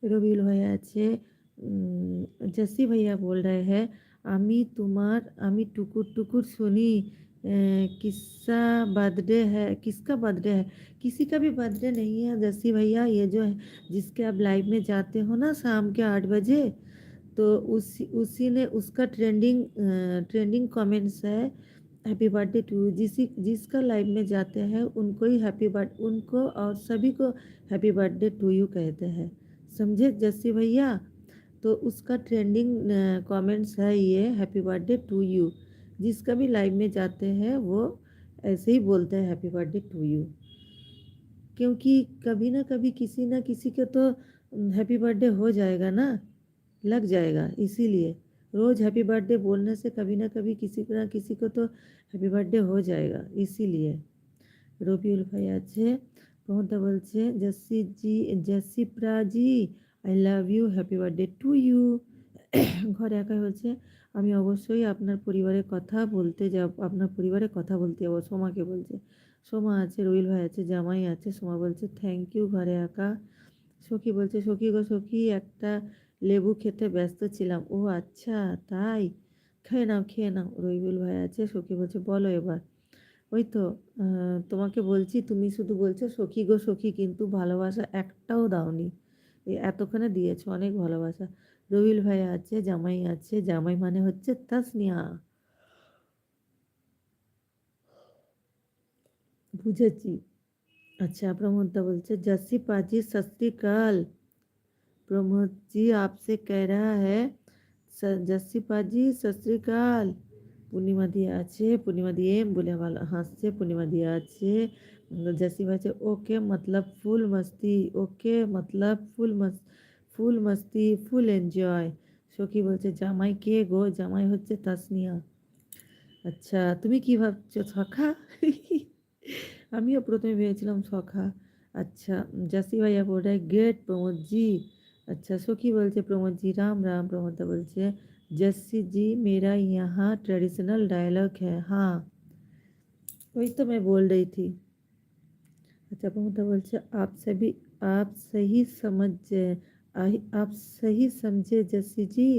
রবিউল ভাইয়া আছে, जस्सी भैया बोल रहे हैं, আমি टुकुर टुकुर सुनी, किसका बर्थडे है, किसका बर्थडे है? किसी का भी बर्थडे नहीं है जस्सी भैया, ये जो है जिसके आप लाइव में जाते हो ना शाम के 8 बजे, तो उसी ने उसका ट्रेंडिंग कमेंट्स है हैप्पी बर्थडे टू यू। जिसका लाइव में जाते हैं उनको ही हैप्पी बर्थ उनको और सभी को हैप्पी बर्थडे टू यू कहते हैं, समझे जस्सी भैया? तो उसका ट्रेंडिंग कमेंट्स है ये हैप्पी बर्थडे टू यू। जिसका भी लाइव में जाते हैं वो ऐसे ही बोलते हैं हैप्पी बर्थडे टू यू, क्योंकि कभी ना किसी के तो हैप्पी बर्थडे हो जाएगा ना, लग जाएगा, इसीलिए रोज़ हैप्पी बर्थडे बोलने से कभी ना कभी किसी ना किसी को तो हैप्पी बर्थडे हो जाएगा, इसीलिए। রবিউল ভাই আছে, প্রমোদা বলছে জাসিপ্রা ji I love you, happy birthday to you. ঘরে একা বলছে, আমি অবশ্যই আপনার পরিবারের কথা বলতে যাবো, সোমাকে বলছে। সোমা আছে, রবিউল ভাই আছে, জামাই আছে। সোমা বলছে থ্যাংক ইউ, ঘরে একা। সখী বলছে, সখী গো সখী, একটা লেবু খেতে ব্যস্ত ছিলাম। ও আচ্ছা তাই, খেয়ে নাও। রবিউল ভাই আছে, সখী বলছে বলো এবার। ওই তো তোমাকে বলছি, তুমি শুধু বলছো সখী গো সখী, কিন্তু ভালোবাসা একটাও দাওনি। এই এতক্ষণে দিয়েছো অনেক ভালোবাসা। রবিউল ভাই আছে, জামাই আছে, জামাই মানে হচ্ছে তাসনিয়া। বুঝেছি। अच्छा प्रमोदा बोलছে जस्सी पाजी सत श्री अकाल। प्रमोद जी आपसे कह रहा है जस्सी पाजी सत श्री अकाल। পূর্ণিমা দিয়ে আছে, পূর্ণিমা দিয়ে বলে ভালো হাসছে। পূর্ণিমা দিয়ে আছে, जस्सी भाई আছে ओके मतलब फुल मस्ती, ओके मतलब ফুল মস্তি ফুল এনজয়। সখী বলছে জামাই কে গো? জামাই হচ্ছে তাসনিয়া। আচ্ছা তুমি কি ভাবছো, সখা? আমিও প্রথমে ভেবেছিলাম সখা। अच्छा जस्सी भैया बोल रहे ग्रेट प्रमोद जी। अच्छा सखी बोलছে प्रमोद जी राम राम। प्रमोदा बोलছে जस्सी जी मेरा यहाँ ट्रेडिशनल डायलॉग है। हाँ वही तो मैं बोल रही थी। अच्छा प्रमोदा बोलছে आप सही आप सही समझे जस्सी जी।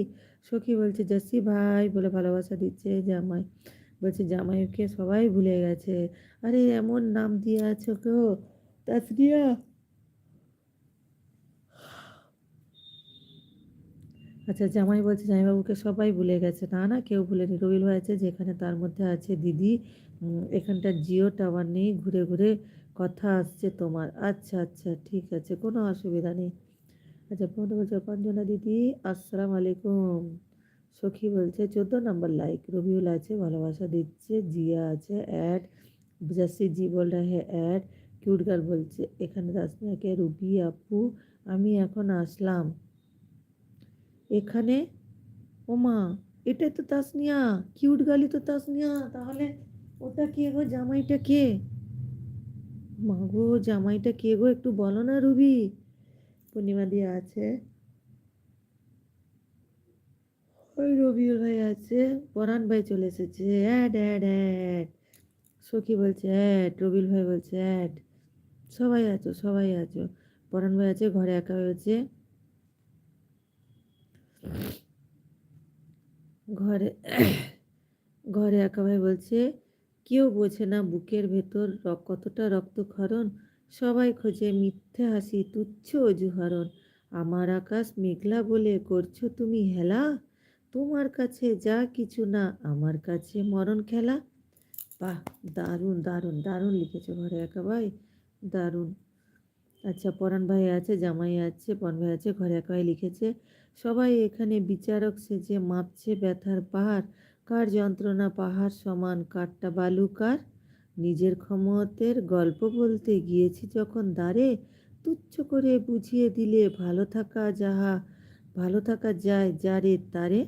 সখী বলছে জসি ভাই বলে ভালোবাসা দিচ্ছে। জামাই বলছে জামাইকে সবাই ভুলে গেছে। আরে এমন নাম দিয়ে আছো গো তাসরিয়া। আচ্ছা জামাই বলছে জামাইবাবুকে সবাই ভুলে গেছে। না না কেউ ভুলেনি। রবিল ভাই আছে, যেখানে তার মধ্যে আছে দিদি, এখানটা জিও টাওয়ার নেই, ঘুরে ঘুরে কথা আসছে তোমার। আচ্ছা আচ্ছা ঠিক আছে, কোনো অসুবিধা নেই। আচ্ছা প্রমোদ বলছে অঞ্জনা দিদি আসসালামু আলাইকুম। সখী বলছে 14 নম্বর লাইক। রবিউল আছে, ভালোবাসা দিচ্ছে। জিয়া আছে অ্যাড। जस्सी जी बोल रहे हैं ऐड। কিউট গার্ল বলছে এখানে তাসনিয়াকে রুবি আপু আমি এখন আসলাম এখানে। ওমা এটাই তো তাসনিয়া, কিউট গার্লই তো তাসনিয়া। তাহলে ওটা কে গো? জামাইটা কে? মা গো জামাইটা কে গো, একটু বলো না রুবি। পূর্ণিমা দিয়ে আছে, ওই রবিউল ভাই আছে, পরাণ ভাই চলে এসেছে। Add add add. সখী বলছে অ্যাড, রবিউল ভাই বলছে অ্যাড। সবাই আছো সবাই আছো। পরাণ ভাই আছে, ঘরে একা হয়েছে। ঘরে ঘরে একা ভাই বলছে কেউ বোঝে না বুকের ভেতর কতটা রক্তক্ষরণ। সবাই খোঁজে মিথ্যে হাসি, তুচ্ছ অজুহারণ। আমার আকাশ মেঘলা বলে করছো তুমি হেলা। তোমার কাছে যা কিছু না, আমার কাছে মরণ খেলা। বাহ, দারুণ দারুণ দারুণ লিখেছো ঘরে একা ভাই, দারুণ। আচ্ছা পরাণ ভাই আছে, জামাই আছে, পরাণ ভাই আছে, ঘরে একা ভাই লিখেছে সবাই এখানে বিচারক সেজে মাপছে ব্যথার পাহাড়। কার যন্ত্রণা পাহাড় সমান, কারটা বালু কার। নিজের ক্ষমতের গল্প বলতে গিয়েছি যখন দ্বারে, তুচ্ছ করে বুঝিয়ে দিলে ভালো থাকা যায় যারে তারে।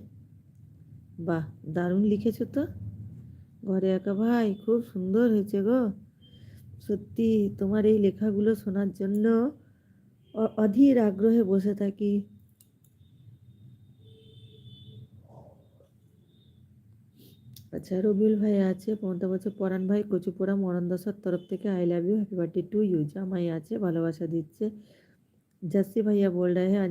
বাহ, দারুণ লিখেছো তো ঘরে একা ভাই, খুব সুন্দর হয়েছে গো। সত্যি তোমার এই লেখাগুলো শোনার জন্য অধীর আগ্রহে বসে থাকি। আচ্ছা রবিউল ভাই আছে, মমতা বলছে পরাণ ভাই কচুপোড়া মরণদশার তরফ থেকে I love you, happy birthday to you. জামাই আছে, ভালোবাসা দিচ্ছে। जस्सी भैया बोल रहे हैं